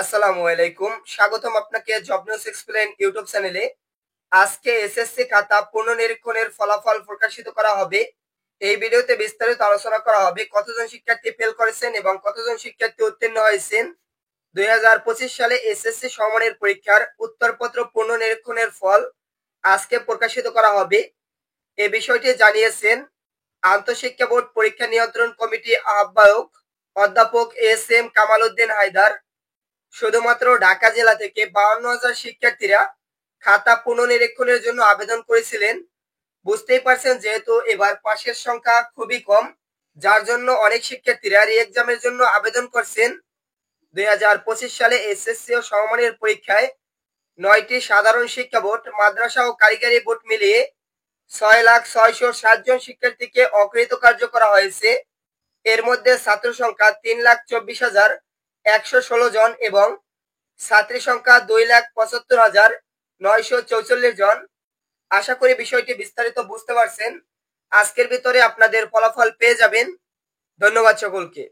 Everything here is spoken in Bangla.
আসসালামু আলাইকুম, স্বাগতম আপনাকে জব নিউজ এক্সপ্লেন ইউটিউব চ্যানেলে। আজকে এসএসসি খাতা পুনর্নিরীক্ষণের ফলাফল প্রকাশিত করা হবে। এই ভিডিওতে বিস্তারিত আলোচনা করা হবে কতজন শিক্ষার্থী ফেল করেছেন এবং কতজন শিক্ষার্থী উত্তীর্ণ হয়েছেন। 2025 সালে এসএসসি সমমানের পরীক্ষার উত্তরপত্র পুনর্নিরীক্ষণের ফল আজকে প্রকাশিত করা হবে। এ বিষয়টি জানিয়েছেন আন্তঃশিক্ষা বোর্ড পরীক্ষা নিয়ন্ত্রণ কমিটি আহ্বায়ক অধ্যাপক এস এম কামাল উদ্দিন হায়দার। শুধুমাত্র ঢাকা জেলা থেকে 52,000 শিক্ষার্থীরা খাতা পুনর্নিরীক্ষণের জন্য আবেদন করেছিলেন। বুঝতেই পারছেন, যেহেতু এবার পাশের সংখ্যা খুবই কম, যার জন্য অনেক শিক্ষার্থীরা রি এক্সামের জন্য আবেদন করছেন। 2025 সালে এসএসসি ও সমমানের পরীক্ষায় 9টি সাধারণ শিক্ষা বোর্ড, মাদ্রাসা ও কারিগরি বোর্ড মিলিয়ে 6,660 জন শিক্ষার্থীকে অকৃতকার্য করা হয়েছে। এর মধ্যে ছাত্র সংখ্যা 3,24,116 জন এবং ছাত্রী সংখ্যা 2,75,944 জন। আশা করি বিষয়টি বিস্তারিত বুঝতে পারছেন। আজকের ভিতরে আপনাদের ফলাফল পেয়ে যাবেন। ধন্যবাদ সকলকে।